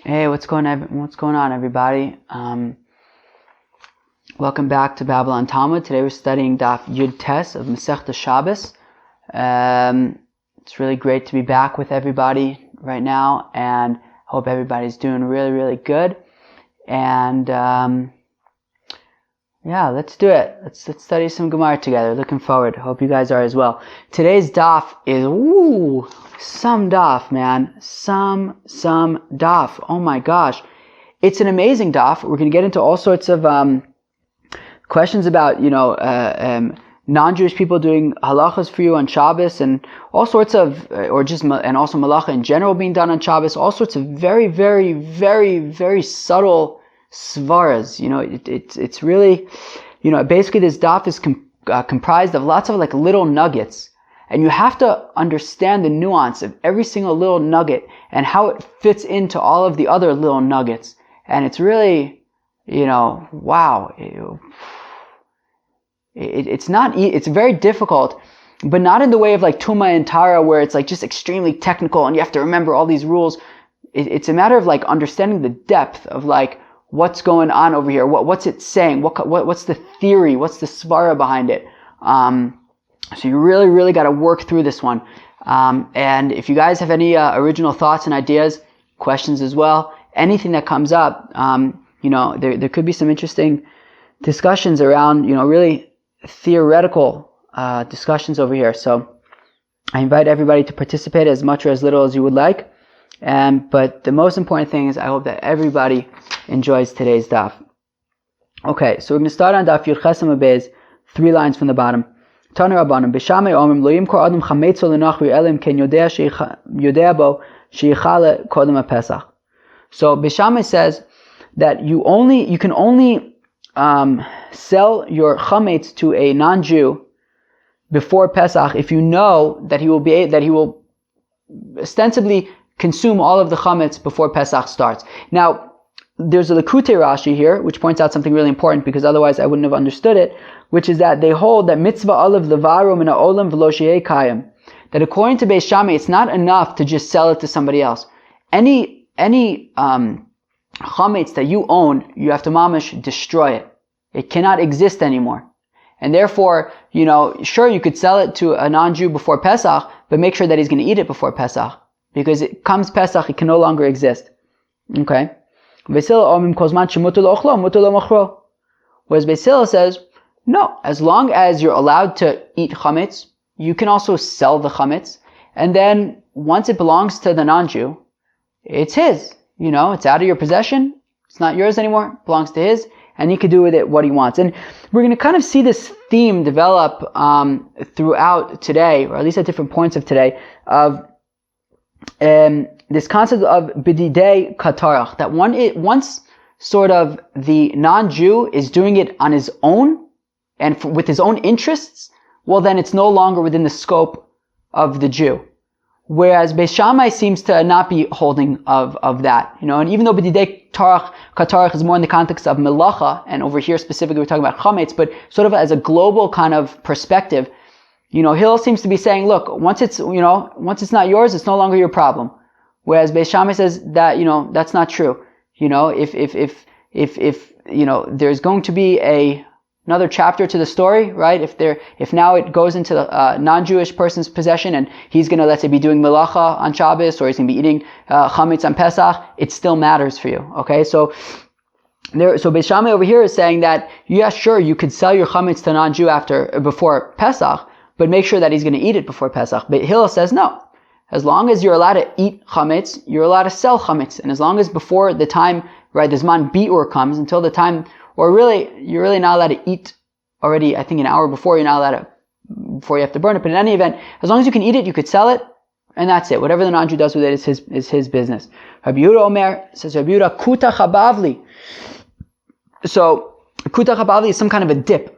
Hey, what's going on, everybody? Welcome back to Babylon Talmud. Today we're studying Daf Yud Tes of Masechta Shabbos. It's really great to be back with everybody right now, and hope everybody's doing really, really good. And let's do it. Let's study some Gemara together. Looking forward. Hope you guys are as well. Today's Daf is some daf, man. Some daf. Oh my gosh. It's an amazing daf. We're going to get into all sorts of questions about, non-Jewish people doing halachas for you on Shabbos, and all sorts of, and also malacha in general being done on Shabbos. All sorts of very, very, very, very subtle svaras. It's really, basically this daf is comprised of lots of like little nuggets. And you have to understand the nuance of every single little nugget and how it fits into all of the other little nuggets. And it's really, wow. It's very difficult, but not in the way of like Tuma and Tara, where it's like just extremely technical and you have to remember all these rules. It's a matter of like understanding the depth of like what's going on over here. What's it saying? What's the theory? What's the svara behind it? So you really, really got to work through this one. And if you guys have any original thoughts and ideas, questions as well, anything that comes up, there could be some interesting discussions around, really theoretical discussions over here. So I invite everybody to participate as much or as little as you would like. But the most important thing is I hope that everybody enjoys today's daf. Okay, so we're going to start on daf Yud Chesam Abez, 3 lines from the bottom. Tana Rabbanim B'Shamai Omrim Lo Yimkor Adam Chametzo L'Nachri Elim Ken Yodea Bo Sheichale Kodem HaPesach. So B'Shamai says that you can only sell your chametz to a non-Jew before Pesach if you know that he will ostensibly consume all of the chametz before Pesach starts. Now, there's a Likutei Rashi here, which points out something really important, because otherwise I wouldn't have understood it, which is that they hold that mitzvah olav levaro min ha'olam v'lo sheyeh kayim. That according to Beis Shammai, it's not enough to just sell it to somebody else. Any chametz that you own, you have to mamash destroy it. It cannot exist anymore. And therefore, sure, you could sell it to a non-Jew before Pesach, but make sure that he's going to eat it before Pesach. Because it comes Pesach, it can no longer exist. Okay? Whereas Beis Hillel says, no, as long as you're allowed to eat chametz, you can also sell the chametz. And then once it belongs to the non-Jew, it's his. It's out of your possession. It's not yours anymore. It belongs to his. And he can do with it what he wants. And we're going to kind of see this theme develop throughout today, or at least at different points of today, of this concept of bididei katarach, that once sort of the non-Jew is doing it on his own and with his own interests, well then it's no longer within the scope of the Jew. Whereas Beis Shammai seems to not be holding of that, and even though bididei katarach is more in the context of melacha, and over here specifically we're talking about chametz, but sort of as a global kind of perspective, Hillel seems to be saying, look, once it's not yours, it's no longer your problem. Whereas Beis Shammai says that, that's not true. If there's going to be another chapter to the story, right? If now it goes into the non-Jewish person's possession and he's going to, let's say, be doing melacha on Shabbos, or he's going to be eating chametz on Pesach, it still matters for you. Okay, so Beis Shammai over here is saying that, yeah, sure, you could sell your chametz to a non-Jew before Pesach, but make sure that he's going to eat it before Pesach. But Hillel says no. As long as you're allowed to eat chametz, you're allowed to sell chametz. And as long as before the time, right, the Zman Bi'ur comes, until the time, or really, you're really not allowed to eat already, I think an hour before, you're not allowed to, before you have to burn it. But in any event, as long as you can eat it, you could sell it, and that's it. Whatever the non-Jew does with it is his business. Rabbi Yehuda Omer, says Rabbi Yehuda, kuta chabavli. So, kuta chabavli is some kind of a dip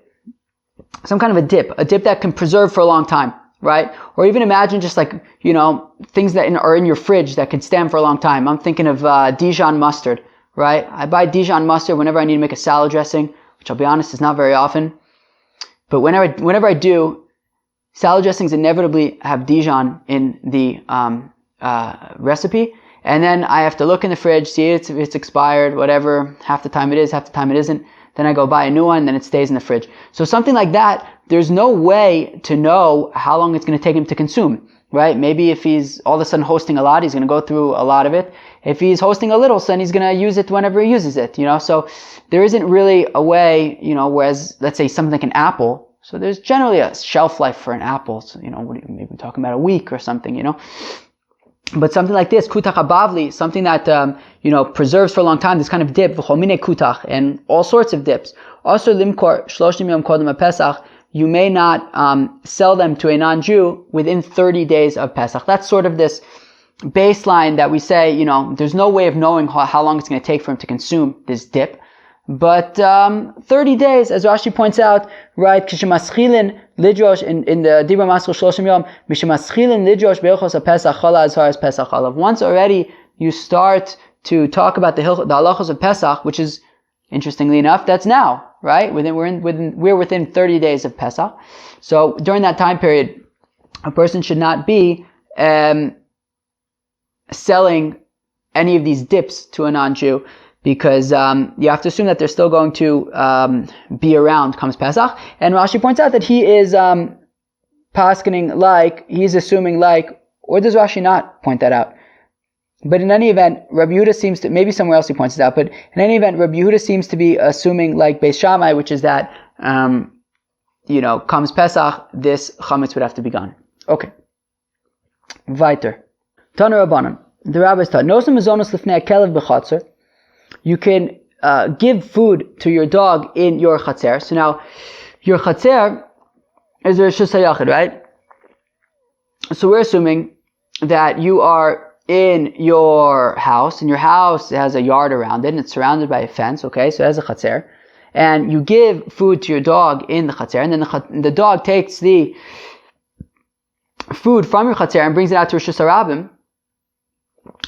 that can preserve for a long time, right? Or even imagine just like, things that are in your fridge that can stand for a long time. I'm thinking of Dijon mustard, right? I buy Dijon mustard whenever I need to make a salad dressing, which I'll be honest is not very often. But whenever I do, salad dressings inevitably have Dijon in the recipe. and then I have to look in the fridge, see if it's expired, whatever, half the time it is, half the time it isn't. Then I go buy a new one, then it stays in the fridge. So something like that, there's no way to know how long it's going to take him to consume, right? Maybe if he's all of a sudden hosting a lot, he's going to go through a lot of it. If he's hosting a little, so then he's going to use it whenever he uses it, So there isn't really a way, whereas, let's say something like an apple, so there's generally a shelf life for an apple. So, maybe we're talking about a week or something, But something like this, kutach habavli, something that, preserves for a long time, this kind of dip, v'chomine kutach, and all sorts of dips. Also, limkor, shloshim yom kodem Pesach, you may not, sell them to a non-Jew within 30 days of Pesach. That's sort of this baseline that we say, there's no way of knowing how long it's going to take for him to consume this dip. But 30 days, as Rashi points out, right? Kishemaschilin lidrosh in the Dibra Maschil Shloshim Yom, Mishemaschilin lidrosh be'ilchos haPesach chala as far as Pesach chalav. Once already you start to talk about the halachos of Pesach, which is interestingly enough, that's now, right? We're within 30 days of Pesach. So during that time period, a person should not be selling any of these dips to a non-Jew, because you have to assume that they're still going to be around comes Pesach. And Rashi points out that he is paskening he's assuming or does Rashi not point that out? But in any event, Rabbi Yehuda seems to, maybe somewhere else he points it out, but in any event, Rabbi Yehuda seems to be assuming Beis Shammai, which is that, comes Pesach, this chametz would have to be gone. Okay. Weiter. Tana Rabbanan. The rabbis taught, Nosem mezonos lifnei kelev b'chatzer. You can give food to your dog in your chatzer. So now, your chatzer is a reshus hayachid, right? So we're assuming that you are in your house, and your house has a yard around it, and it's surrounded by a fence, okay? So it has a chatzer. And you give food to your dog in the chatzer, and then the dog takes the food from your chatzer and brings it out to reshus harabim.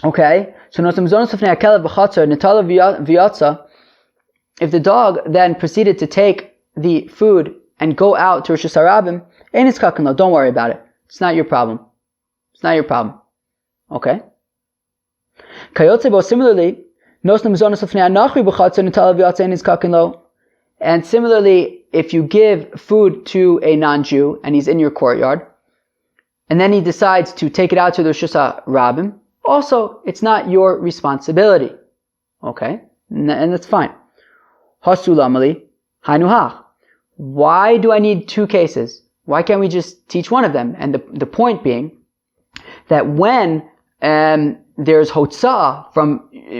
Okay, so if the dog then proceeded to take the food and go out to reshus harabim, don't worry about it. It's not your problem. It's not your problem. Okay. Similarly, and similarly, if you give food to a non-Jew and he's in your courtyard, and then he decides to take it out to the reshus harabim, also, it's not your responsibility. Okay? And that's fine. Hasulamali, hanuhach. Why do I need two cases? Why can't we just teach one of them? And the point being that when there's hotzah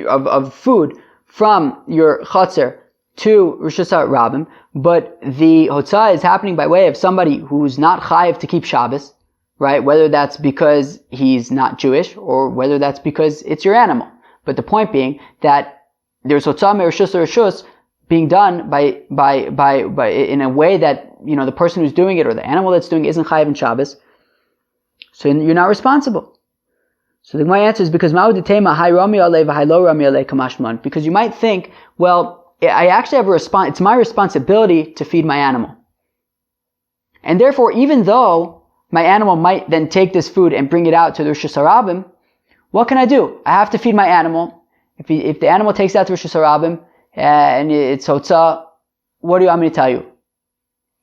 of food from your chatzer to reshus harabim, but the hotzah is happening by way of somebody who's not chayiv to keep Shabbos, right? Whether that's because he's not Jewish or whether that's because it's your animal. But the point being that there's hotzah mereshus reshus being done by in a way that, the person who's doing it or the animal that's doing it isn't chayiv in Shabbos. So you're not responsible. So the Gemara answers because because you might think, well, I actually have it's my responsibility to feed my animal. And therefore, even though my animal might then take this food and bring it out to the reshus harabim, what can I do? I have to feed my animal. If the animal takes it out to reshus harabim and it's hotzah, what do you want me to tell you?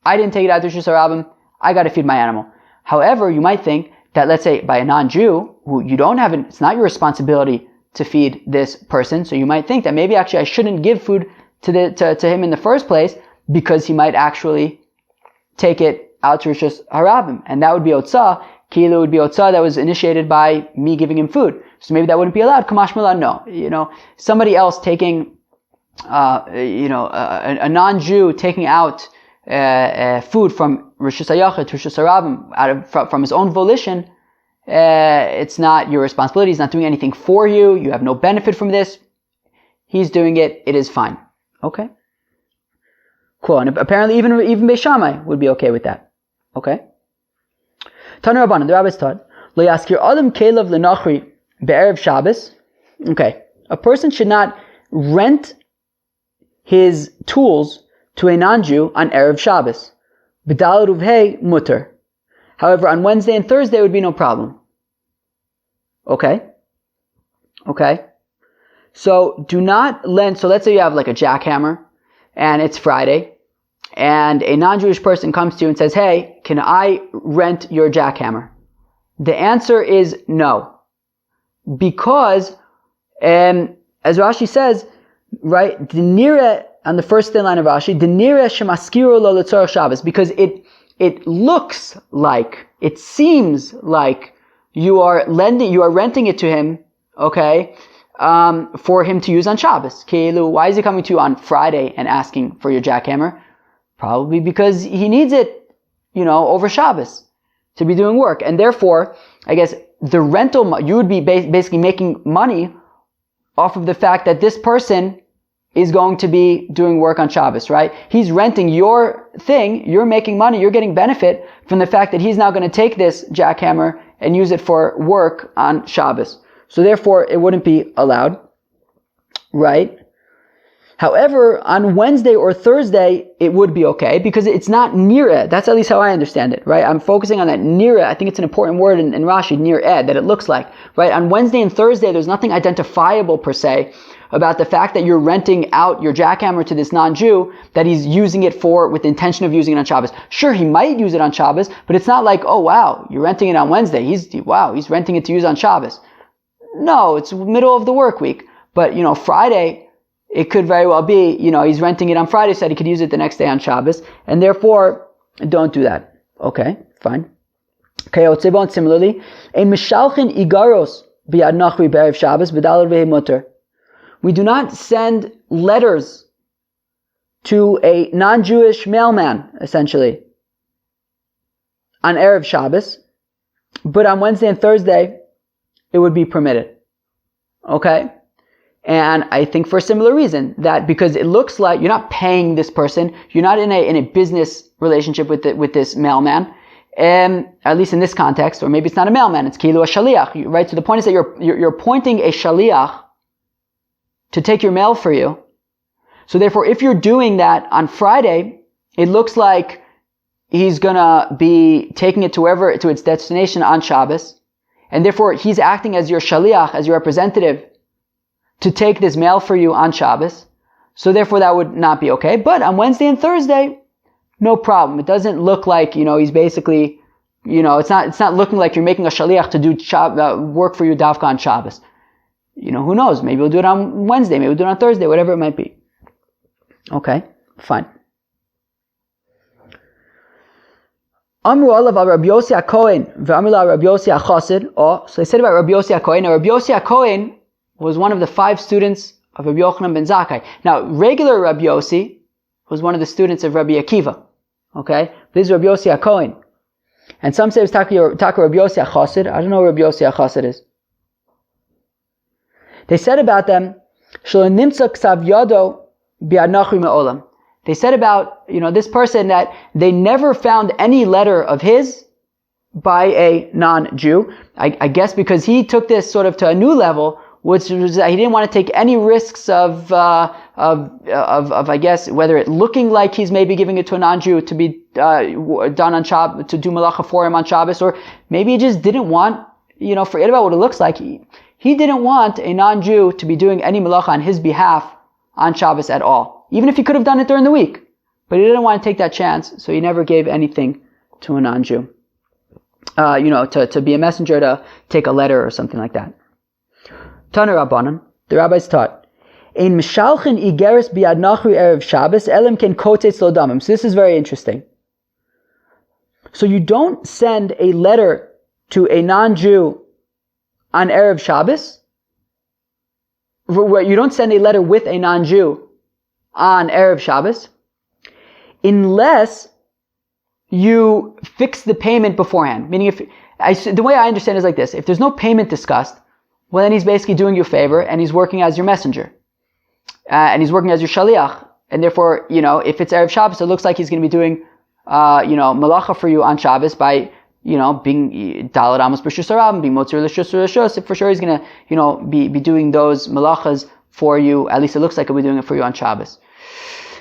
I didn't take it out to reshus harabim. I got to feed my animal. However, you might think that, let's say, by a non-Jew who you don't have, it's not your responsibility to feed this person. So you might think that maybe actually I shouldn't give food to him in the first place because he might actually take it out to reshus harabim, and that would be otzah. Kilo would be otzah that was initiated by me giving him food. So maybe that wouldn't be allowed. Kamash Mila, no. Somebody else taking, a non-Jew taking out food from reshus hayachid to reshus harabim from his own volition, it's not your responsibility. He's not doing anything for you. You have no benefit from this. He's doing it. It is fine. Okay. Cool. And apparently even Beis Shammai would be okay with that. Okay. Tana Rabbanan, the rabbis taught, Lo yaskir adam kelev lenachri be'erev Shabbos. Okay. A person should not rent his tools to a non-Jew on erev Shabbos. B'dal ruvhei mutter. However, on Wednesday and Thursday it would be no problem. Okay. Okay? So do not lend, so let's say you have like a jackhammer, and it's Friday, and a non-Jewish person comes to you and says, hey, can I rent your jackhammer? The answer is no. Because, as Rashi says, right, on the first thin line of Rashi, because it looks like, it seems like you are renting it to him, okay, for him to use on Shabbos. Why is he coming to you on Friday and asking for your jackhammer? Probably because he needs it, over Shabbos to be doing work. And therefore, I guess the rental, you would be basically making money off of the fact that this person is going to be doing work on Shabbos, right? He's renting your thing, you're making money, you're getting benefit from the fact that he's now going to take this jackhammer and use it for work on Shabbos. So therefore, it wouldn't be allowed, right? However, on Wednesday or Thursday, it would be okay because it's not nireh. That's at least how I understand it, right? I'm focusing on that nireh. I think it's an important word in Rashi, nireh, that it looks like, right? On Wednesday and Thursday, there's nothing identifiable per se about the fact that you're renting out your jackhammer to this non-Jew, that he's using it with the intention of using it on Shabbos. Sure, he might use it on Shabbos, but it's not like, oh wow, you're renting it on Wednesday. He's renting it to use on Shabbos. No, it's middle of the work week. But, Friday, it could very well be, he's renting it on Friday, so that he could use it the next day on Shabbos, and therefore, don't do that. Okay, fine. Okay, Otzebon, similarly, a mishalchin igaros b'yad nachri b'erev Shabbos b'dalad ve'he mutter. We do not send letters to a non-Jewish mailman, essentially, on Erev Shabbos, but on Wednesday and Thursday, it would be permitted. Okay? And I think for a similar reason, that because it looks like you're not paying this person, you're not in a business relationship with this mailman, at least in this context, or maybe it's not a mailman, it's kilu a shaliach, right? So the point is that you're appointing a shaliach to take your mail for you. So therefore, if you're doing that on Friday, it looks like he's gonna be taking it to its destination on Shabbos, and therefore he's acting as your shaliach, as your representative, to take this mail for you on Shabbos. So therefore that would not be okay. But on Wednesday and Thursday, no problem. It doesn't look like, he's basically, it's not looking like you're making a shaliach to do work for you davka on Shabbos. Who knows? Maybe we'll do it on Wednesday, maybe we'll do it on Thursday, whatever it might be. Okay, fine. Amru alav Rabbi Yossi HaKohen v'amru la Rabbi Yossi HaChassid. So they said about Rabbi Yossi HaKohen. Now Rabbi Yossi HaKohen was one of the 5 students of Rabbi Yochanan ben Zakkai. Now, regular Rabbi Yossi was one of the students of Rabbi Akiva. Okay? This is Rabbi Yossi HaKohen. And some say it's Taka Rabbi Yossi HaChassid. I don't know who Rabbi Yossi HaChassid is. They said about them, Shelo nimtza ksav yado bi'ad nachri me'olam. They said about, this person that they never found any letter of his by a non-Jew. I guess because he took this sort of to a new level, which was that he didn't want to take any risks of I guess, whether it looking like he's maybe giving it to a non-Jew to be done on Shabbos, to do malacha for him on Shabbos, or maybe he just didn't want, forget about what it looks like. He didn't want a non-Jew to be doing any malacha on his behalf on Shabbos at all, even if he could have done it during the week. But he didn't want to take that chance, so he never gave anything to a non-Jew. To be a messenger, to take a letter or something like that. Tana Rabbanan, the rabbis taught, Ein mishalchin igeres biad nachri erev Shabbos elam ken kotetz lo damim. So this is very interesting. So you don't send a letter to a non-Jew on erev Shabbos. You don't send a letter with a non-Jew on erev Shabbos, unless you fix the payment beforehand. Meaning, the way I understand it is like this: if there's no payment discussed, well, then he's basically doing you a favor, and he's working as your messenger. And he's working as your shaliach. And therefore, if it's Erev Shabbos, it looks like he's going to be doing, malacha for you on Shabbos by, being Dalad Amos B'Shus Harab, being Motzir L'Shus L'Shus. For sure he's going to, be doing those malachas for you. At least it looks like he'll be doing it for you on Shabbos.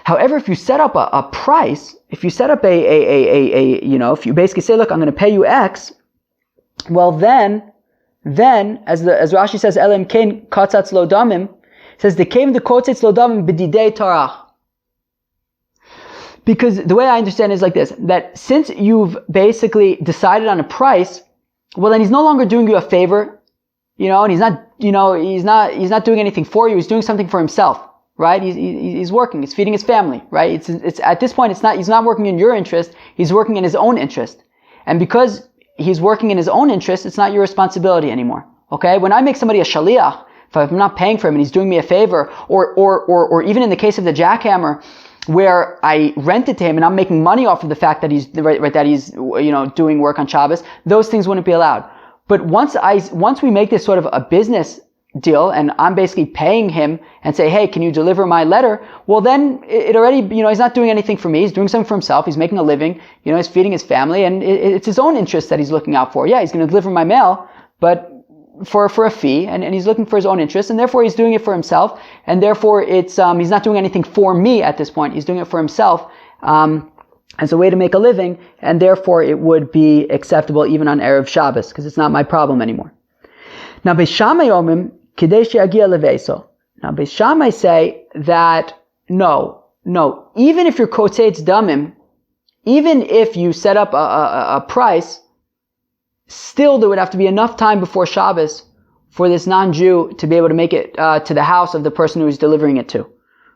However, if you set up a price, if you set up if you basically say, look, I'm going to pay you X, well then, then, as Rashi says, Elam Kain Katzatz Lo Damim, says the came the Kotzatz Lo Damim B'didei Tarach. Because the way I understand it is like this, that since you've basically decided on a price, well then he's no longer doing you a favor, and he's not doing anything for you, he's doing something for himself, right? He's working, he's feeding his family, right? It's at this point, he's not working in your interest, he's working in his own interest. And because he's working in his own interest, it's not your responsibility anymore. Okay? When I make somebody a shaliach, if I'm not paying for him and he's doing me a favor, or even in the case of the jackhammer, where I rented to him and I'm making money off of the fact that he's doing work on Shabbos, those things wouldn't be allowed. But once we make this sort of a business deal and I'm basically paying him and say, hey, can you deliver my letter? Well, then it already, he's not doing anything for me. He's doing something for himself. He's making a living. He's feeding his family, and it's his own interest that he's looking out for. Yeah, he's going to deliver my mail, but for a fee, and he's looking for his own interest, and therefore he's doing it for himself, and therefore it's he's not doing anything for me at this point. He's doing it for himself as a way to make a living, and therefore it would be acceptable even on Erev Shabbos because it's not my problem anymore. Now, Beis Shammai omrim kidei she'agia leveso. Now, Beis Shammai say that no, even if you're kotetz damim, even if you set up a price, still there would have to be enough time before Shabbos for this non-Jew to be able to make it to the house of the person who he's delivering it to.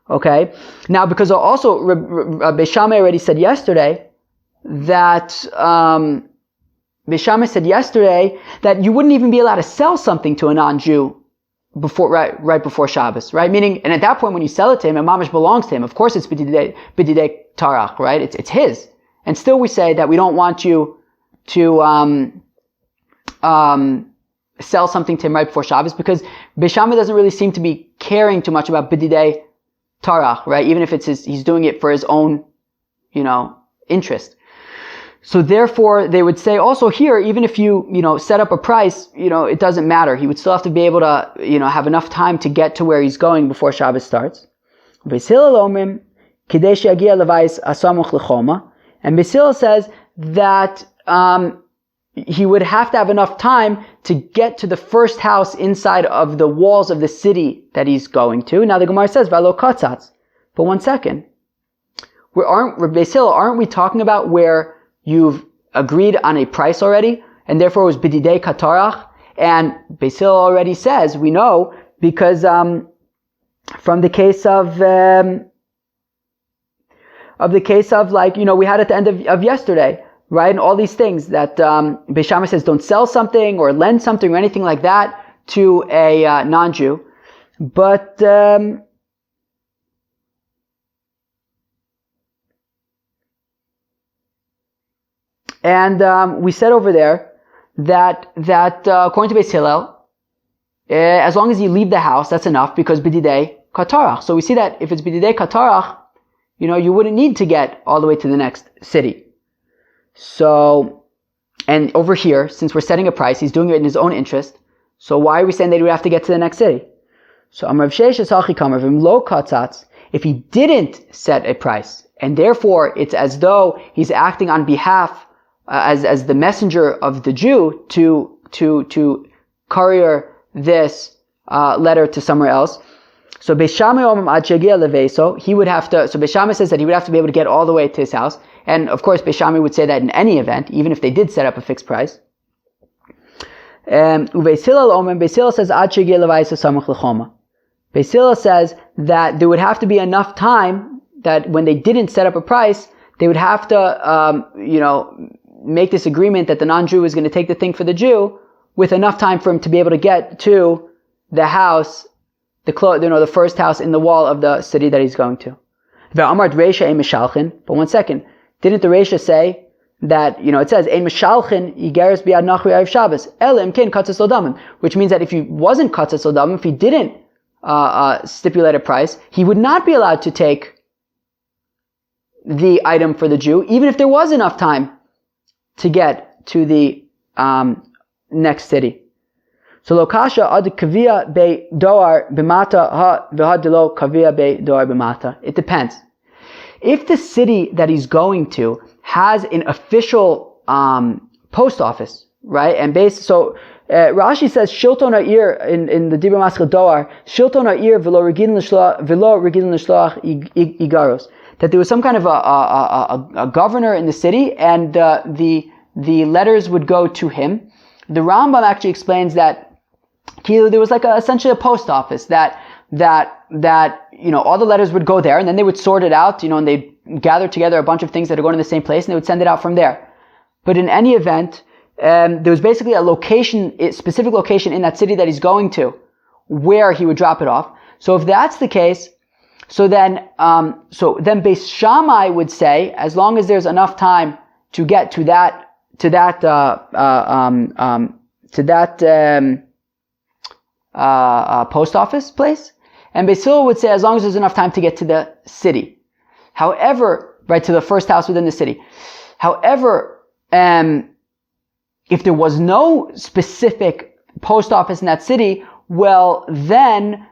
Okay? Now, because also Beis Shammai already said yesterday that Beis Shammai said yesterday that you wouldn't even be allowed to sell something to a non-Jew right before Shabbos, right? Meaning, and at that point when you sell it to him, it mamash belongs to him. Of course it's b'didei tarach, right? It's his. And still we say that we don't want you to sell something to him right before Shabbos because Beis Shammai doesn't really seem to be caring too much about b'didei tarach, right? Even if he's doing it for his own, interest. So therefore, they would say also here, even if you, set up a price, it doesn't matter. He would still have to be able to, have enough time to get to where he's going before Shabbos starts. And Beis Hillel says that, he would have to have enough time to get to the first house inside of the walls of the city that he's going to. Now the Gemara says, Valo katzatz. But one second. Beis Hillel, aren't we talking about where you've agreed on a price already, and therefore it was b'didei katarach? And Beis Hillel already says, we know, because from the case of like, we had at the end of yesterday, right? And all these things that Beis Shammai says don't sell something or lend something or anything like that to a non-Jew. But we said over there that according to Beis Hillel, as long as you leave the house, that's enough because b'didei katarach. So we see that if it's b'didei katarach, you wouldn't need to get all the way to the next city. So, and over here, since we're setting a price, he's doing it in his own interest. So why are we saying that he would have to get to the next city? So Amar Rav Sheshes Hachi Kamar V'im Lo Katzatz. If he didn't set a price, and therefore it's as though he's acting on behalf as the messenger of the Jew to courier this letter to somewhere else. So Beis Shammai Omrim Ad Shegia Leveso, he would have to. So Beis Shammai says that he would have to be able to get all the way to his house. And of course, Beis Shammai would say that in any event, even if they did set up a fixed price. Beis Hillel says, Ad shegia levaisa samach l'choma. Beis Hillel says that there would have to be enough time that when they didn't set up a price, they would have to, make this agreement that the non-Jew is going to take the thing for the Jew with enough time for him to be able to get to the house, the first house in the wall of the city that he's going to. But one second. Didn't the Reisha say that, it says, Ein mishalchin yigeres biad nachri erev Shabbos, elim kin katzas lodamim, which means that if he wasn't katzas lodamim, if he didn't stipulate a price, he would not be allowed to take the item for the Jew, even if there was enough time to get to the next city. So lokasha ad kavia be doar b'mata ha v'hadilo kavia be doar b'mata. It depends. If the city that he's going to has an official post office, right, and Rashi says, Shilton ha'ir, in the Dibur Maschil Doar, Shilton ha'ir v'lo regilin l'shloach igaros. That there was some kind of a governor in the city, and the letters would go to him. The Rambam actually explains that there was like essentially a post office that all the letters would go there, and then they would sort it out, and they'd gather together a bunch of things that are going to the same place, and they would send it out from there. But in any event, there was basically a specific location in that city that he's going to, where he would drop it off. So if that's the case, so then Beis Shammai would say, as long as there's enough time to get to that post office place, and Beis Hillel would say, as long as there's enough time to get to the city. However, right, to the first house within the city. However, if there was no specific post office in that city, well, then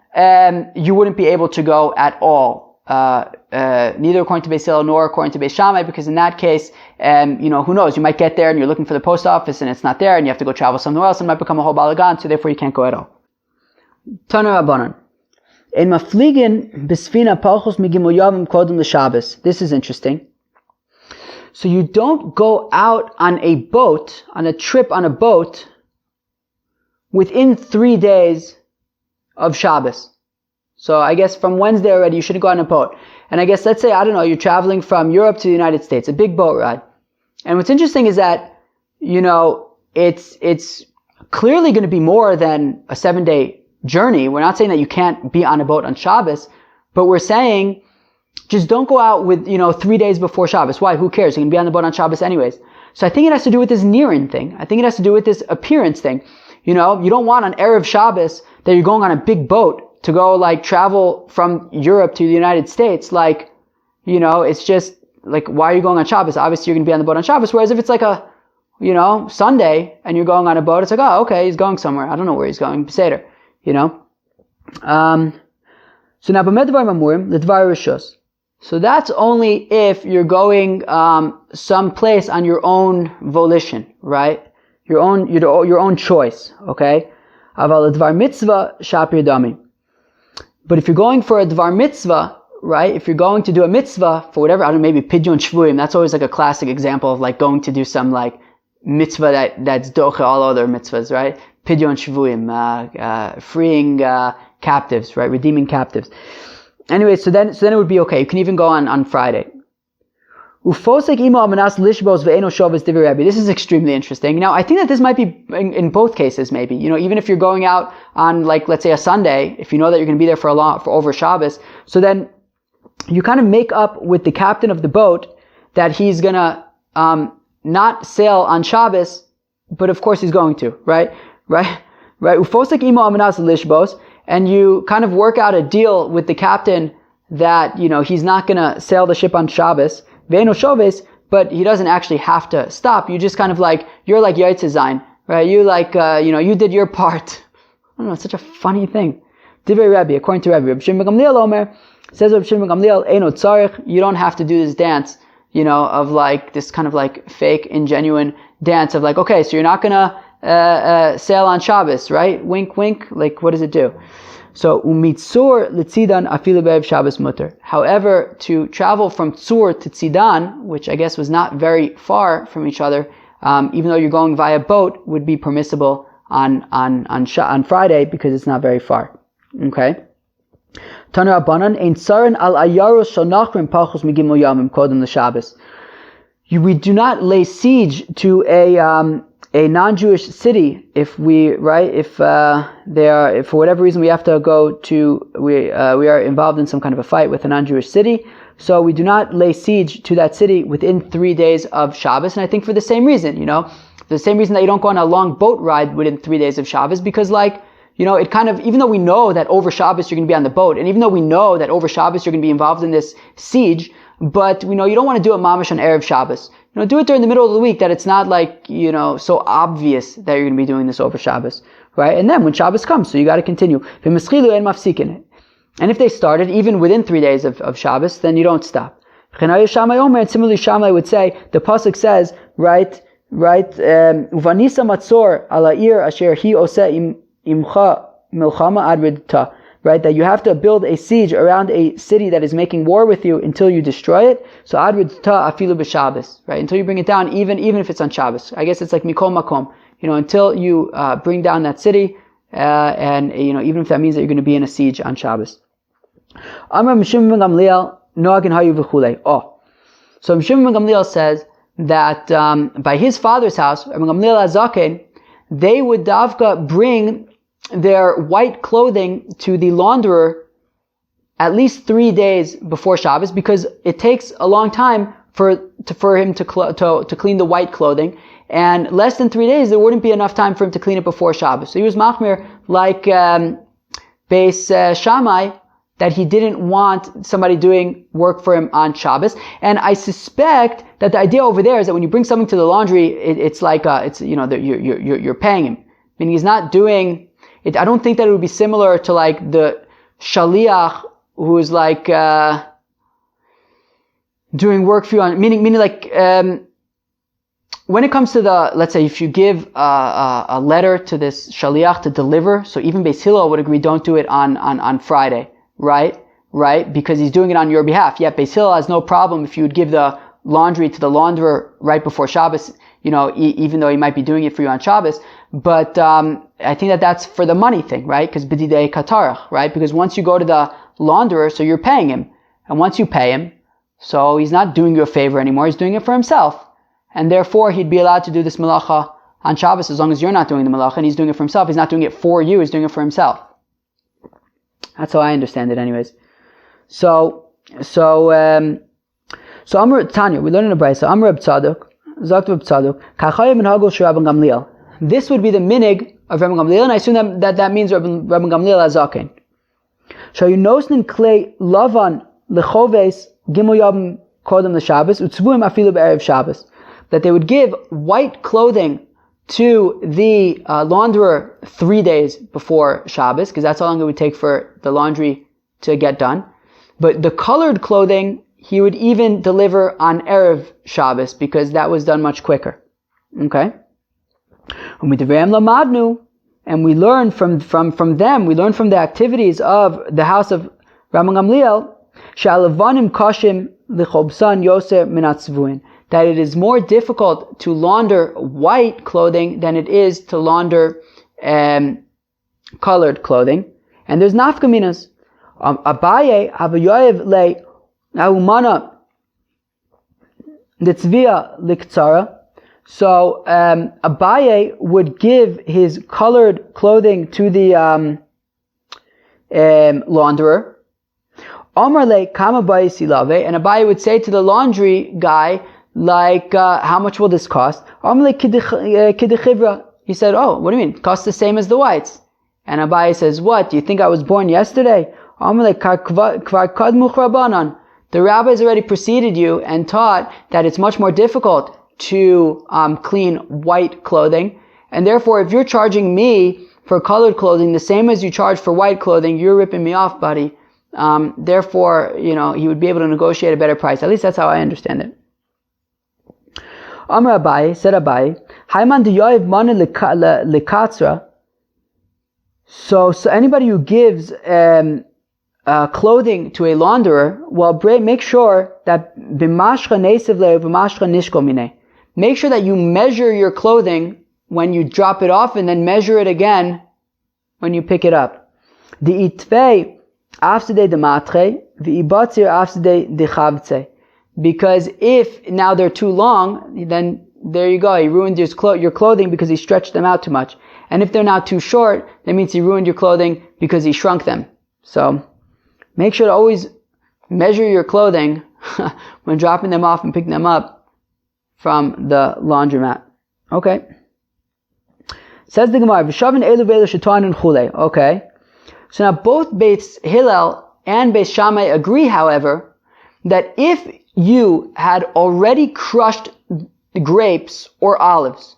you wouldn't be able to go at all. Neither according to Beis Hillel nor according to Beis Shammai, because in that case, who knows? You might get there and you're looking for the post office and it's not there, and you have to go travel somewhere else, and it might become a whole balagan, so therefore you can't go at all. Tana Rabbanan. Ein mafligen besfina palchos migimul yavim kodem l'Shabbos. This is interesting. So you don't go out on a boat, on a trip on a boat, within 3 days of Shabbos. So I guess from Wednesday already you shouldn't go on a boat. And I guess, let's say, I don't know, you're traveling from Europe to the United States, a big boat ride. And what's interesting is that, it's clearly going to be more than a 7-day journey. We're not saying that you can't be on a boat on Shabbos, but we're saying just don't go out with, 3 days before Shabbos. Why? Who cares? You're going to be on the boat on Shabbos anyways. So I think it has to do with this Nirin thing. I think it has to do with this appearance thing. You don't want on Erev Shabbos that you're going on a big boat to go travel from Europe to the United States. It's just why are you going on Shabbos? Obviously you're going to be on the boat on Shabbos. Whereas if it's Sunday and you're going on a boat, it's like, oh, okay, he's going somewhere. I don't know where he's going. Beseder. So now, so that's only if you're going someplace on your own volition, right? Your own choice, okay? But if you're going for a dvar mitzvah, right? If you're going to do a mitzvah for whatever, I don't know, maybe pidyon shvuyim, that's always a classic example of going to do some mitzvah that's doche all other mitzvahs, right? Pidyon shvuyim, freeing captives, right? Redeeming captives. Anyway, so then it would be okay. You can even go on Friday. This is extremely interesting. Now, I think that this might be in both cases, maybe. Even if you're going out on, let's say a Sunday, if you know that you're going to be there for over Shabbos, so then you kind of make up with the captain of the boat that he's going to not sail on Shabbos, but of course he's going to, right? And you kind of work out a deal with the captain that, he's not going to sail the ship on Shabbos, but he doesn't actually have to stop. You just kind of you're like Yaitzezain, right? You you did your part. I don't know, it's such a funny thing. Divrei Rebbe, according to Rebbe, Reb Shimon ben Gamliel Omer, says Reb Shimon ben Gamliel, Eino tzarich, you don't have to do this dance, of this kind of fake, ingenuine dance of okay, so you're not gonna sail on Shabbos, right? Wink, wink. What does it do? So umitzur letzidan afilu be'erev Shabbos mutter. However, to travel from Tzur to Tzidan, which I guess was not very far from each other, even though you're going via boat, would be permissible on Friday because it's not very far. Okay. Tanu Rabbanan ein tsarin al ayaros shel nachrim pachos migimul yamim kodem l'Shabbos. We do not lay siege to a non-Jewish city if for whatever reason we have to go to, we are involved in some kind of a fight with a non-Jewish city, so we do not lay siege to that city within 3 days of Shabbos. And I think for the same reason, the same reason that you don't go on a long boat ride within 3 days of Shabbos, because it kind of, even though we know that over Shabbos you're going to be on the boat, and even though we know that over Shabbos you're going to be involved in this siege, but we know you don't want to do it mamash on Erev Shabbos. Do it during the middle of the week that it's not so obvious that you're going to be doing this over Shabbos, right? And then when Shabbos comes, so you got to continue. And if they started even within 3 days of Shabbos, then you don't stop. And similarly, Shammai would say, the pasuk says, right, right? Uvanisa matzor ala ir asher hi oseh imcha milchama ad ridta. Right, that you have to build a siege around a city that is making war with you until you destroy it. So ad ridta afilu b'Shabbos, right? Until you bring it down, even if it's on Shabbos. I guess it's like mikol makom, until you bring down that city, and even if that means that you're going to be in a siege on Shabbos. Amar Mishim ben Gamliel noagin hayu v'chulei. So Mishim ben Gamliel says that by his father's house, Rabbi Gamliel Azaken, they would davka bring their white clothing to the launderer at least 3 days before Shabbos, because it takes a long time for him to clean the white clothing, and less than 3 days there wouldn't be enough time for him to clean it before Shabbos. So he was machmir like Beis Shammai, that he didn't want somebody doing work for him on Shabbos. And I suspect that the idea over there is that when you bring something to the laundry, it's like you're paying him. I mean, he's not doing it. I don't think that it would be similar to like the shaliach who is like doing work for you on, meaning like when it comes to let's say if you give a letter to this shaliach to deliver, so even Beis Hillel would agree, don't do it on Friday, right? Because he's doing it on your behalf. Yet Beis Hillel has no problem if you would give the laundry to the launderer right before Shabbos, even though he might be doing it for you on Shabbos. But I think that that's for the money thing, right? Because b'didei katarach, right? Because once you go to the launderer, so you're paying him. And once you pay him, so he's not doing you a favor anymore, he's doing it for himself. And therefore, he'd be allowed to do this malacha on Shabbos as long as you're not doing the malacha, and he's doing it for himself. He's not doing it for you, he's doing it for himself. That's how I understand it anyways. So Amr Tanya, we learn in the Brayso, Amr Reb Tzadok, Zakt Reb Tzadok, Kachayim and Hagol Shel Rabban Gamliel. This would be the minig of Rabban Gamliel, and I assume that means Rabban Gamliel Azaken. Shayunosnin klei lavan lechoves gimel yom kodem l'Shabbos utzvuim afilu be'erev Shabbos. That they would give white clothing to the launderer 3 days before Shabbos, because that's how long it would take for the laundry to get done. But the colored clothing he would even deliver on Erev Shabbos, because that was done much quicker. Okay? And we learn from them, we learn from the activities of the house of Rabban Gamliel, that it is more difficult to launder white clothing than it is to launder colored clothing. And there's nafkaminas. Abaye havayoyev le ahumana detzvia liktsara. So Abaye would give his colored clothing to the launderer. Amar le kama silave, and Abaye would say to the laundry guy, like, how much will this cost? Amar le kidechivra. He said, oh, what do you mean? It costs the same as the whites. And Abaye says, what? Do you think I was born yesterday? Amar le kvar kadmuch rabbanan. The rabbis already preceded you and taught that it's much more difficult to clean white clothing, and therefore if you're charging me for colored clothing the same as you charge for white clothing, you're ripping me off, buddy. Therefore, he would be able to negotiate a better price. At least that's how I understand it. Amar Abaye, said Abaye, Hayman diyoyev mana lekatzra. So anybody who gives clothing to a launderer, well, make sure that b'mashcha nesiv le b'mashcha nishkol mineh. Make sure that you measure your clothing when you drop it off, and then measure it again when you pick it up. The itvei afsidei dematre, the ibatzir afsidei dechavtze. Because if now they're too long, then there you go. He ruined your clothing because he stretched them out too much. And if they're now too short, that means he ruined your clothing because he shrunk them. So make sure to always measure your clothing when dropping them off and picking them up from the laundromat. Okay. Says the Gemara, V'shavin elu v'elu shetonin chulei. Okay. So now both Beis Hillel and Beis Shammai agree, however, that if you had already crushed grapes or olives,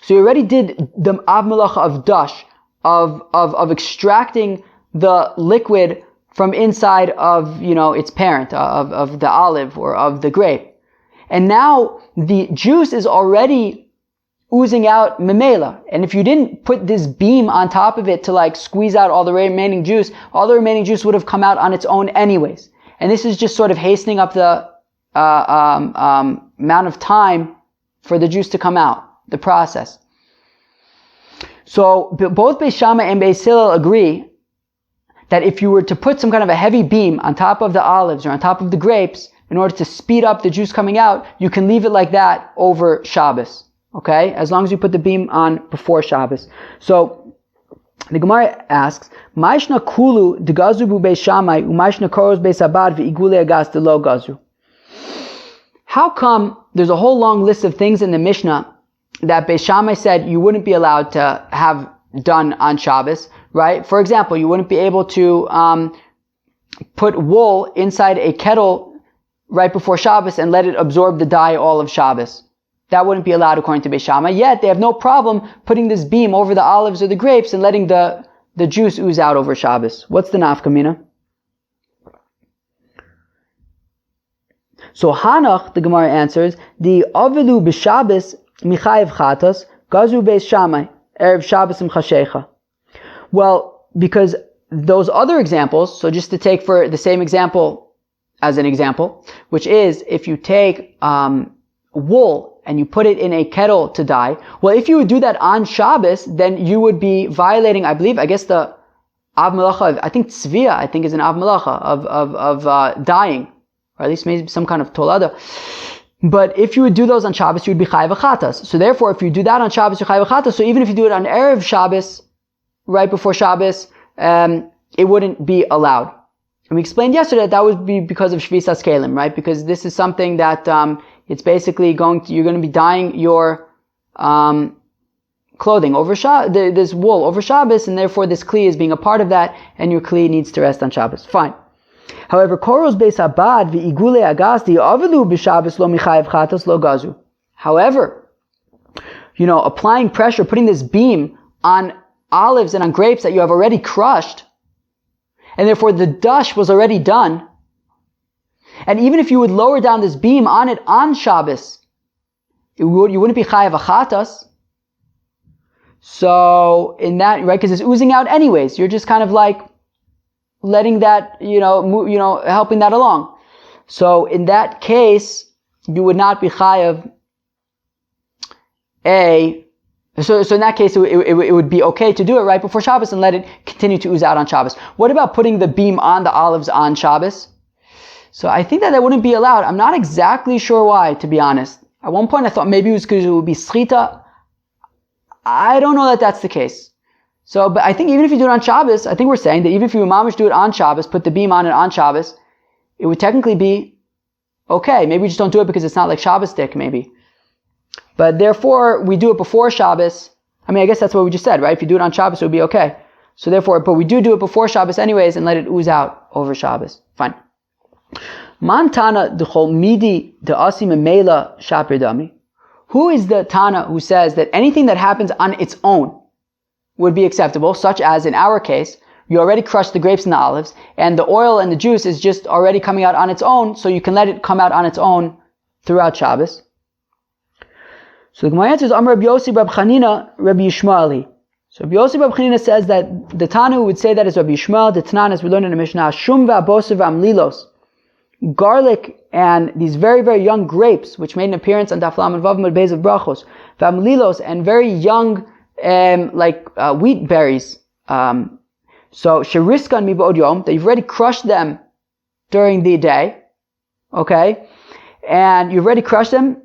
so you already did the av melacha of dash, of extracting the liquid from inside of, its parent, of the olive or of the grape. and now the juice is already oozing out memela. And if you didn't put this beam on top of it to like squeeze out all the remaining juice would have come out on its own anyways. And this is just sort of hastening up the amount of time for the juice to come out, the process. So both Beis Shammai and Beis Hillel agree that if you were to put some kind of a heavy beam on top of the olives or on top of the grapes in order to speed up the juice coming out, you can leave it like that over Shabbos. Okay? As long as you put the beam on before Shabbos. So the Gemara asks, Ma'ishna kulu de gazu bu Beis Shammai u'ma'ishna koros Beis Abad ve'igule agas de lo gazu. How come there's a whole long list of things in the Mishnah that Beis Shammai said you wouldn't be allowed to have done on Shabbos, right? For example, you wouldn't be able to put wool inside a kettle right before Shabbos and let it absorb the dye all of Shabbos. That wouldn't be allowed according to Beis Shammai. Yet they have no problem putting this beam over the olives or the grapes and letting the juice ooze out over Shabbos. What's the nafkamina? So Hanach, the Gemara answers, the avilu b'Shabbos michayev chatas gazu Beis Shammai erev Shabbos imchashecha. Well, because those other examples, so just to take for the same example as an example, which is if you take wool and you put it in a kettle to dye, well, if you would do that on Shabbos, then you would be violating, I guess the Av Melacha, I think Tzviya, is an Av Melacha of dyeing, or at least maybe some kind of Tolada. But if you would do those on Shabbos, you would be Chayav Chatas. So therefore, if you do that on Shabbos, you're Chayav Chatas. So even if you do it on Erev Shabbos, right before Shabbos, it wouldn't be allowed. And we explained yesterday that would be because of Shvisas Kelim, right? Because this is something that it's basically you're going to be dyeing your clothing over this wool over Shabbos, and therefore this kli is being a part of that, and your kli needs to rest on Shabbos. Fine. However, koros beis abad v'igule agas di'avilu b'Shabbos lo michayev chatas lo gazu. However, applying pressure, putting this beam on olives and on grapes that you have already crushed, and therefore the dash was already done. And even if you would lower down this beam on it on Shabbos, you wouldn't be chayav achatas. So in that, right, because it's oozing out anyways, you're just kind of like letting that, helping that along. So in that case, you would not be chayav So in that case, it would be okay to do it right before Shabbos and let it continue to ooze out on Shabbos. What about putting the beam on the olives on Shabbos? So I think that wouldn't be allowed. I'm not exactly sure why, to be honest. At one point I thought maybe it was because it would be schita. I don't know that that's the case. So, but I think even if you do it on Shabbos, I think we're saying that even if you mamish do it on Shabbos, put the beam on it on Shabbos, it would technically be okay. Maybe we just don't do it because it's not like Shabbos stick, maybe. But therefore, we do it before Shabbos. I guess that's what we just said, right? If you do it on Shabbos, it would be okay. So therefore, but we do it before Shabbos anyways and let it ooze out over Shabbos. Fine. Mantana d'chol midi de'asi memela shapir dami. Who is the Tana who says that anything that happens on its own would be acceptable, such as in our case, you already crushed the grapes and the olives, and the oil and the juice is just already coming out on its own, so you can let it come out on its own throughout Shabbos. So the Gemara answers, Amar Rabbi Yossi Rab Chanina, Rabbi Yishmaeli. So Rabbi Yossi Rab Chanina says that the Tana who would say that is Rabbi Yishmael, the Tanan, as we learned in the Mishnah, Shum v'abosir v'amlilos. Garlic and these very, very young grapes, which made an appearance on Daf Lamed Vav Amud Beis of Brachos, v'amlilos, and very young, wheat berries. So sheriskan mi ba'od yom, that you've already crushed them during the day, okay, and you've already crushed them,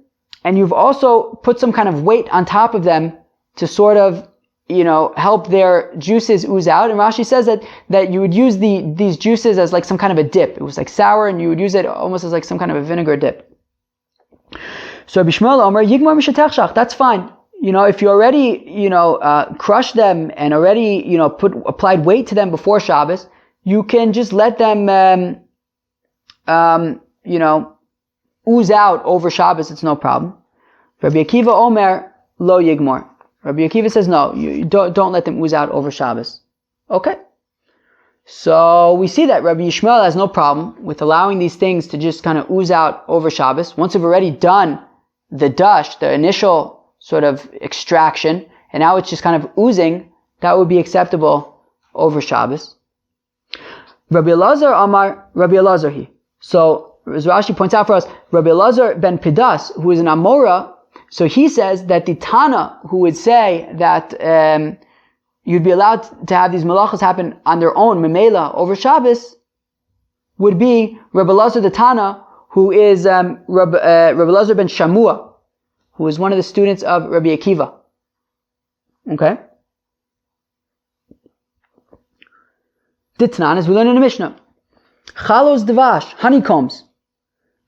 and you've also put some kind of weight on top of them to sort of, help their juices ooze out. And Rashi says that you would use these juices as like some kind of a dip. It was like sour, and you would use it almost as like some kind of a vinegar dip. So Rabbi Shmuel Omer, Yigmar Mishatech Shach, that's fine. If you already, crushed them and already, applied weight to them before Shabbos, you can just let them, ooze out over Shabbos. It's no problem. Rabbi Akiva Omer, Lo Yigmar. Rabbi Akiva says, no, you don't let them ooze out over Shabbos. Okay. So we see that Rabbi Yishmael has no problem with allowing these things to just kind of ooze out over Shabbos. Once we've already done the dash, the initial sort of extraction, and now it's just kind of oozing, that would be acceptable over Shabbos. Rabbi Elazar Amar, Rabbi Elazar he. So, as Rashi points out for us, Rabbi Elazar ben Pidas, who is an Amora, so he says that the Tana, who would say that you'd be allowed to have these malachas happen on their own, memela, over Shabbos, would be Rabbi Elazar the Tana, who is Rabbi Elazar ben Shamua, who is one of the students of Rabbi Akiva. Okay? Ditnan, as we learn in the Mishnah. Chalos devash, honeycombs.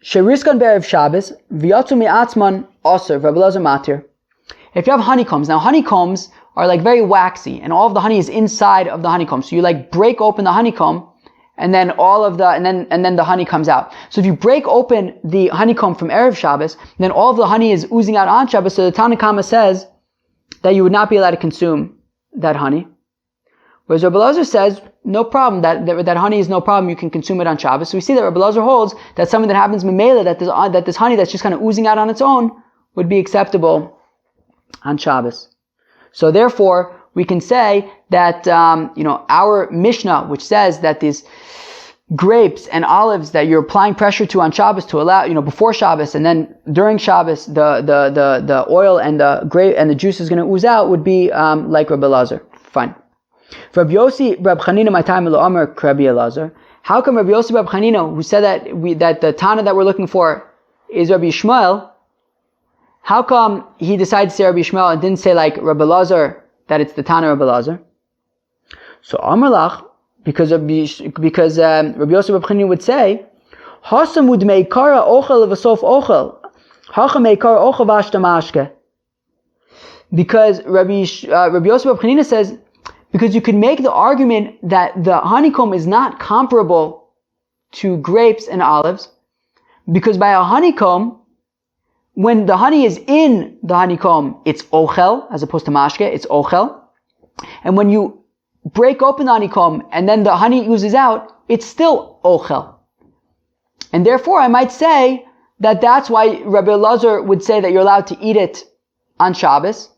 Sheriskan be'erev Shabbos, v'yatzu mi'atzman aser, Rabbi Elazar matir. If you have honeycombs, now honeycombs are like very waxy, and all of the honey is inside of the honeycomb. So you like break open the honeycomb, and then and then the honey comes out. So if you break open the honeycomb from Erev Shabbos, then all of the honey is oozing out on Shabbos. So the Tanna Kama says that you would not be allowed to consume that honey. Whereas Rabbi Elazar says, no problem, that honey is no problem, you can consume it on Shabbos. So we see that Rabbi Elazar holds that something that happens memela, that this honey that's just kind of oozing out on its own, would be acceptable on Shabbos. So therefore, we can say that, our Mishnah, which says that these grapes and olives that you're applying pressure to on Shabbos to allow, before Shabbos and then during Shabbos, the oil and the grape and the juice is going to ooze out, would be like Rabbi Elazar. Fine. For Rabbi Yossi, Rabbi Chanina, my time lo Amar, Rabbi Elazar. How come Rabbi Yossi, Rabbi Chanina, who said that the Tana that we're looking for is Rabbi Yishmael, how come he decided to say Rabbi Yishmael and didn't say like Rabbi Elazar, that it's the Tana Rabbi Elazar? So Amar Lach, because Rabbi Yossi Rabbi Chanina would say, Hasam would meikara ochel v'sof ochel, hacha meikara ochel v'ashta mashke. Because Rabbi Yossi Rabbi Chanina says, because you could make the argument that the honeycomb is not comparable to grapes and olives, because by a honeycomb, when the honey is in the honeycomb, it's ochel, as opposed to mashke, it's ochel. And when you break open the honeycomb and then the honey oozes out, it's still ochel. And therefore, I might say that that's why Rabbi Elazar would say that you're allowed to eat it on Shabbos.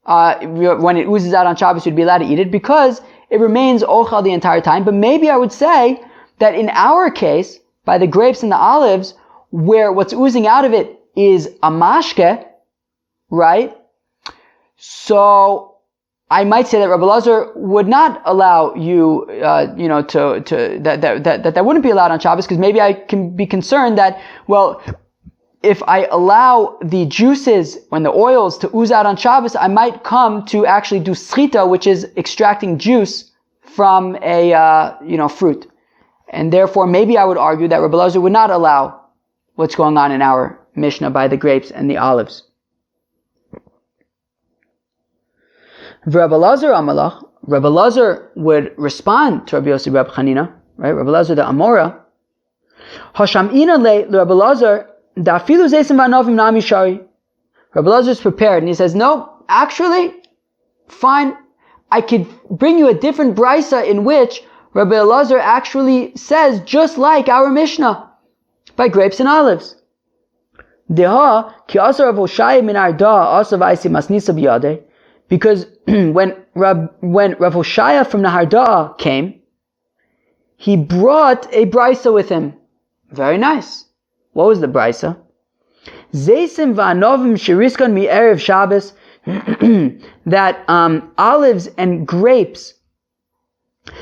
When it oozes out on Shabbos, you'd be allowed to eat it because it remains ochel the entire time. But maybe I would say that in our case, by the grapes and the olives, where what's oozing out of it is a mashke, right? So I might say that Rabbi Elazar would not allow you, that wouldn't be allowed on Shabbos, because maybe I can be concerned that, well, if I allow the juices, when the oils, to ooze out on Shabbos, I might come to actually do schita, which is extracting juice from a, fruit. And therefore, maybe I would argue that Rabbi Elazar would not allow what's going on in our Mishnah by the grapes and the olives. Rabbi Elazar Amalach, Rabbi Elazar would respond to Rabbi Yossi Rabbi Chanina, right? Rabbi Elazar the Amora. Hashamina le Rabbi Elazar dafilu zeisim v'anovim nami shari. Rabbi Elazar is prepared and he says, no, actually, fine. I could bring you a different brisa in which Rabbi Elazar actually says just like our Mishnah by grapes and olives. Deha ki asar Rav Hoshaya min arda asar v'aisi masnisa b'yadeh. Because when Rav Hoshaya from Naharda came, he brought a brisa with him. Very nice. What was the brisa? Zeisim va'anovim shiriskan mi erev Shabbos. That olives and grapes,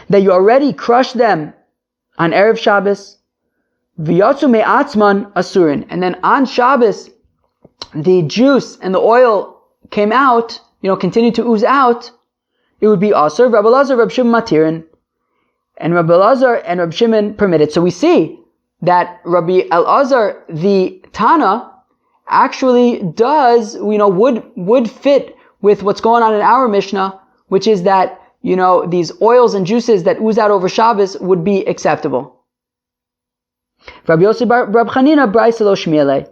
that you already crushed them on erev Shabbos. V'yatzu me'atzman asurin. And then on Shabbos, the juice and the oil came out, continued to ooze out, it would be asur. Rabbi Elazar, Rabbi Shimon matirin, and Rabbi Elazar and Rabbi Shimon permitted. So we see that Rabbi Elazar, the Tana, actually does, would fit with what's going on in our Mishnah, which is that, these oils and juices that ooze out over Shabbos would be acceptable. Rabbi Yossi Rabbi Chanina, Brisa lo shmiele.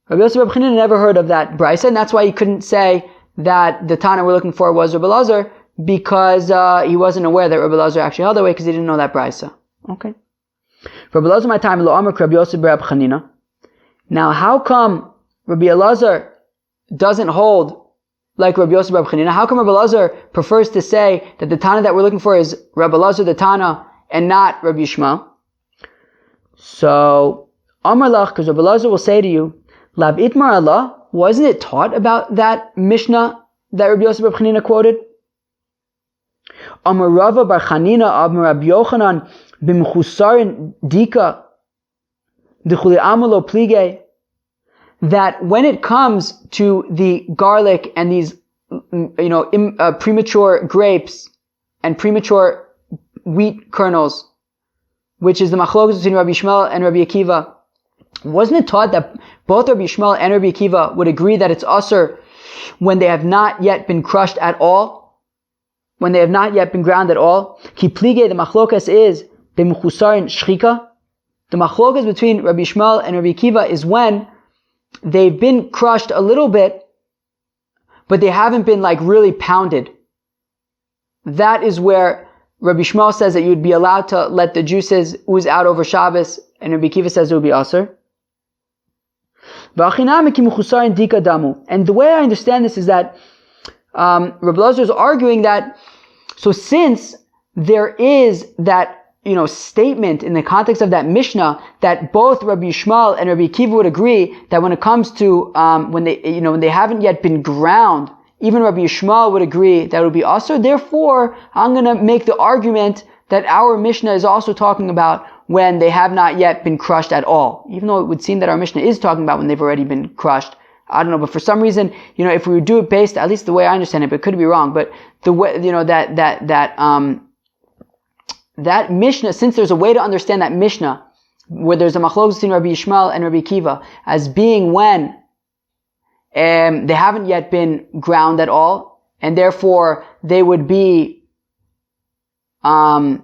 Rabbi Yossi Rabbi Chanina never heard of that Brisa, and that's why he couldn't say that the Tana we're looking for was Rabbi Elazar, because he wasn't aware that Rabbi Elazar actually held that way because he didn't know that brisa. Okay. Rabbi Elazar, my time, lo amar Rabbi Yosef bar Rabbi Chanina. Now, how come Rabbi Elazar doesn't hold like Rabbi Yosef bar Rabbi Chanina? How come Rabbi Elazar prefers to say that the Tana that we're looking for is Rabbi Elazar the Tana and not Rabbi Yishmael? So, Amar Lach, because Rabbi Elazar will say to you, Lav Itmar Allah, wasn't it taught about that Mishnah that Rabbi Yosef bar Rabbi Chanina quoted? Amar Rava bar Chanina, Amar Rabbi Yochanan, b'mchusarin dika, d'chuli amalo plige, that when it comes to the garlic and these, premature grapes and premature wheat kernels, which is the machlokas between Rabbi Yishmael and Rabbi Akiva, wasn't it taught that both Rabbi Yishmael and Rabbi Akiva would agree that it's asur when they have not yet been crushed at all? When they have not yet been ground at all? Ki plige, the machlokas is b'mchusarin shchika. The machlokas between Rabbi Yishmael and Rabbi Akiva is when they've been crushed a little bit, but they haven't been like really pounded. That is where Rabbi Yishmael says that you would be allowed to let the juices ooze out over Shabbos, and Rabbi Akiva says it would be asur. And the way I understand this is that Rabbi Elazar is arguing that, so since there is that statement in the context of that Mishnah that both Rabbi Yishmael and Rabbi Akiva would agree that when it comes to when they haven't yet been ground, even Rabbi Yishmael would agree that it would be asur. Therefore, I'm going to make the argument that our Mishnah is also talking about when they have not yet been crushed at all. Even though it would seem that our Mishnah is talking about when they've already been crushed. I don't know, but for some reason, if we would do it based, at least the way I understand it, but it could be wrong, but the way, that Mishnah, since there's a way to understand that Mishnah, where there's a machlokes between Rabbi Yishmael and Rabbi Akiva, as being when they haven't yet been ground at all, and therefore they would be, and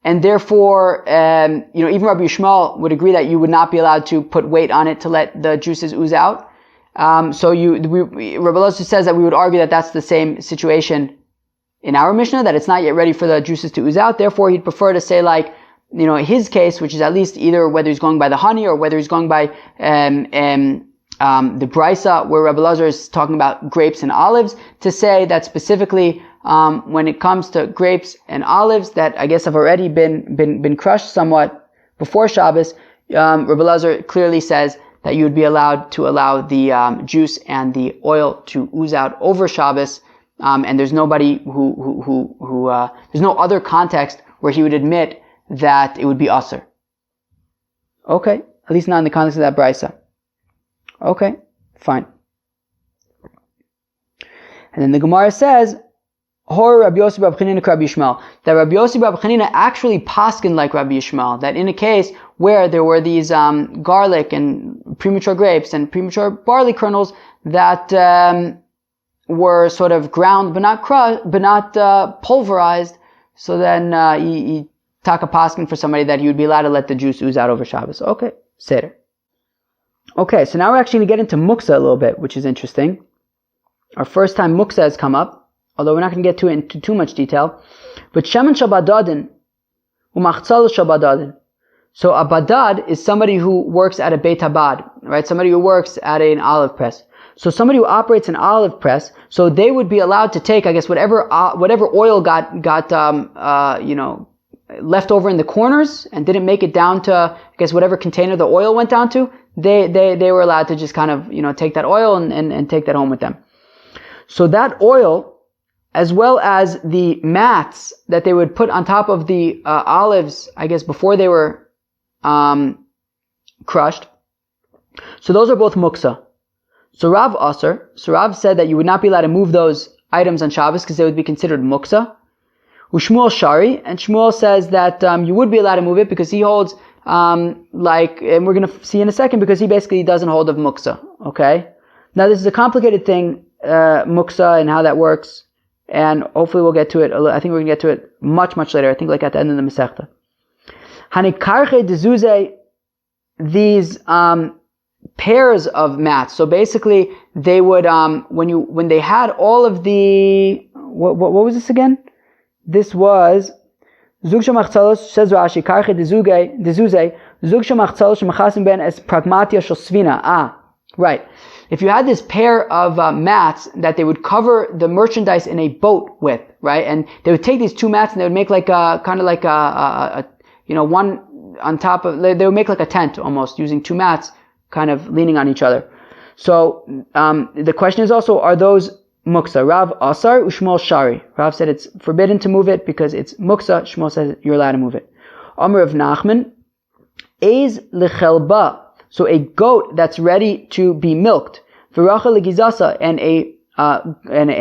therefore, even Rabbi Yishmael would agree that you would not be allowed to put weight on it to let the juices ooze out. Rabbi Elazar says that we would argue that that's the same situation in our Mishnah, that it's not yet ready for the juices to ooze out. Therefore, he'd prefer to say his case, which is at least either whether he's going by the honey or whether he's going by the brisa, where Rabbi Elazar is talking about grapes and olives, to say that specifically when it comes to grapes and olives that I guess have already been crushed somewhat before Shabbos, Rabbi Elazar clearly says that you would be allowed to allow the juice and the oil to ooze out over Shabbos. And there's nobody there's no other context where he would admit that it would be asur. Okay, at least not in the context of that brisa. Okay, fine. And then the Gemara says, Hor Rabbi Yosef bar Rabbi Chanina Rabbi Yishmael, that Rabbi Yosef bar Rabbi Chanina actually paskined like Rabbi Yishmael, that in a case where there were these garlic and premature grapes and premature barley kernels that were sort of ground but not pulverized, so then he taka paskin for somebody that he would be allowed to let the juice ooze out over Shabbos. Okay, seder. Okay, so now we're actually going to get into muksa a little bit, which is interesting. Our first time muksa has come up, although we're not going to get to it into too much detail. But shemen shabadadin, umachtzal shabadadin. So a badad is somebody who works at a beit habad, right? Somebody who works at an olive press. So somebody who operates an olive press, so they would be allowed to take, I guess, whatever oil got left over in the corners and didn't make it down to, I guess, whatever container the oil went down to. They were allowed to just kind of, take that oil and take that home with them. So that oil, as well as the mats that they would put on top of the olives, I guess, before they were crushed. So those are both muksa. So Rav asur. So Rav said that you would not be allowed to move those items on Shabbos because they would be considered muksa. Ushmuel shari, and Shmuel says that you would be allowed to move it because he holds and we're going to see in a second, because he basically doesn't hold of muksa. Okay. Now this is a complicated thing, muksa and how that works, and hopefully we'll get to it. I think we're going to get to it much later. I think like at the end of the Masechta. Hanikarche dezuze, these pairs of mats. So basically, they would when they had all of the what was this again? This was Zug shemachzalos, says Rashi, karche dezuzei zug shemachzalos shemachasim ben es pragmatia shosvina. Right. If you had this pair of mats that they would cover the merchandise in a boat with, right, and they would take these two mats and they would make like a kind of like a one on top of, they would make like a tent almost using two mats kind of leaning on each other. So the question is also, are those muksa? Rav asar u'Shmuel shari. Rav said it's forbidden to move it because it's muksa. Shmuel says you're allowed to move it. Amar of Nachman, eiz lechelba. So a goat that's ready to be milked, v'racha legizasa, and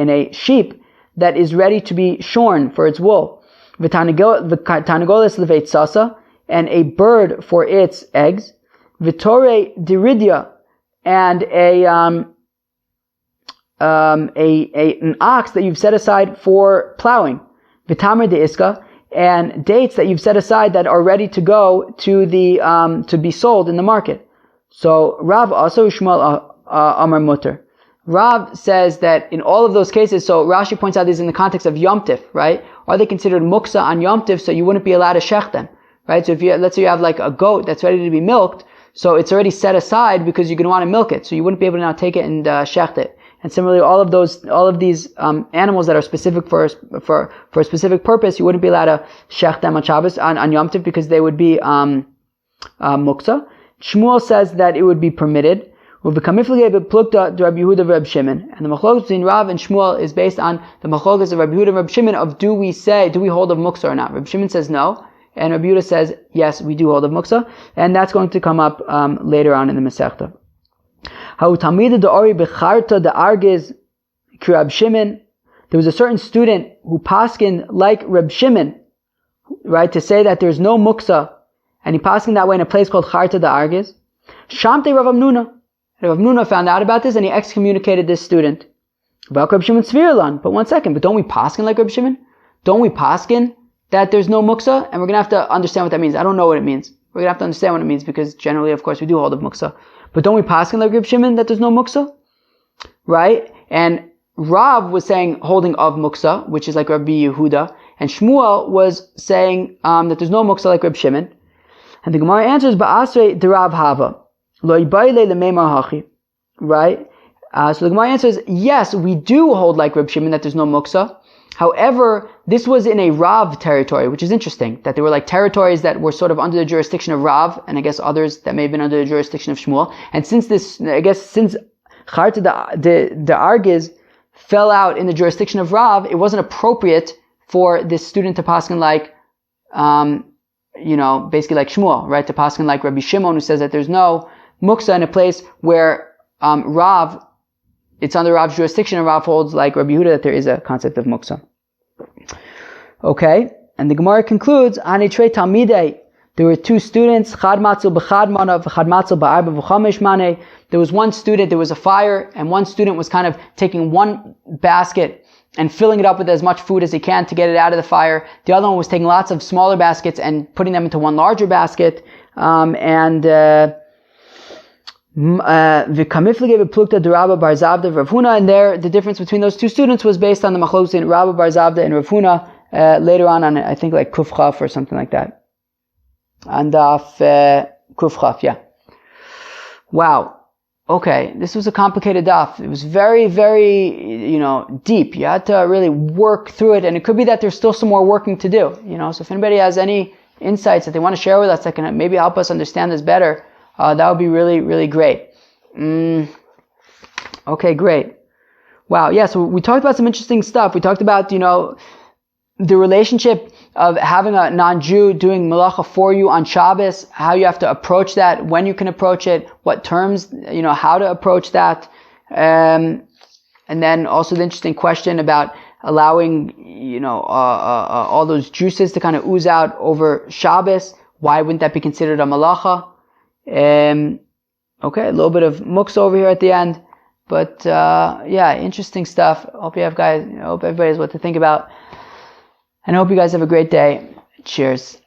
a sheep that is ready to be shorn for its wool, v'tanagoles leveitzasa, and a bird for its eggs, v'tore diridia, and an ox that you've set aside for plowing, v'tamer deiska, and dates that you've set aside that are ready to go to the to be sold in the market. So Rav also Shmuel Amar Mutter. Rav says that in all of those cases, so Rashi points out this in the context of Yom Tif, right? Are they considered muksa on Yom Tif, so you wouldn't be allowed to shech them, right? So if let's say you have like a goat that's ready to be milked, so it's already set aside because you're going to want to milk it, so you wouldn't be able to now take it and shecht it. And similarly, all of these animals that are specific for a specific purpose, you wouldn't be allowed to shech them on Shabbos on Yom Tif because they would be muksa. Shmuel says that it would be permitted. And the machlokes between Rav and Shmuel is based on the machlokes of Rabbi Yehuda and Rabbi Shimon of do we hold of muksa or not? Rabbi Shimon says no, and Rabbi Yehuda says yes, we do hold of muksa, and that's going to come up later on in the Masechta. There was a certain student who paskined like Reb Shimon, right, to say that there's no muksa, and he paskined that way in a place called Charta da Argiz. Shamte Rav Amnuna. Rav Amnuna found out about this and he excommunicated this student. But Reb Shimon Tzvirlan. But one second, but don't we paskin like Reb Shimon? Don't we paskin that there's no muksa? And we're going to have to understand what that means. I don't know what it means. We're going to have to understand what it means because generally, of course, we do hold of muksa. But don't we paskin like Reb Shimon that there's no muksa? Right? And Rav was saying holding of muksa, which is like Rabbi Yehuda. And Shmuel was saying that there's no muksa like Reb Shimon. And the Gemara answers, Ba'asrei derav hava. Lo yibayle lemeimar hachi. Right? So the Gemara answers, yes, we do hold like Reb Shimon that there's no muksa. However, this was in a Rav territory, which is interesting, that there were like territories that were sort of under the jurisdiction of Rav, and I guess others that may have been under the jurisdiction of Shmuel. And since Charta the Argiz fell out in the jurisdiction of Rav, it wasn't appropriate for this student to paskin like, basically like Shmuel, right? To paskin like Rabbi Shimon, who says that there's no muksa in a place where Rav, it's under Rav's jurisdiction, and Rav holds like Rabbi Yehuda that there is a concept of muksa. Okay, and the Gemara concludes, Ani Trei Talmidei. There were two students, Chad Matzel b'Chad Mana, v'Chad Matzel b'Arba v'Chamesh Mane. There was one student, there was a fire, and one student was kind of taking one basket and filling it up with as much food as he can to get it out of the fire. The other one was taking lots of smaller baskets and putting them into one larger basket. And there, the difference between those two students was based on the machlokes in Rabba Bar Zavda and Rav Huna, later on I think like Kuf Chaf or something like that. And Kuf Chaf, yeah. Wow. Okay, this was a complicated daf. It was very, very, deep. You had to really work through it, and it could be that there's still some more working to do, So if anybody has any insights that they want to share with us that can maybe help us understand this better, that would be really, really great. Okay, great. Wow, yeah, so we talked about some interesting stuff. We talked about, the relationship of having a non-Jew doing malacha for you on Shabbos, how you have to approach that, when you can approach it, what terms, how to approach that. And then also the interesting question about allowing, all those juices to kind of ooze out over Shabbos. Why wouldn't that be considered a malacha? Okay, a little bit of muksa over here at the end. But, interesting stuff. Hope everybody has what to think about. And I hope you guys have a great day. Cheers.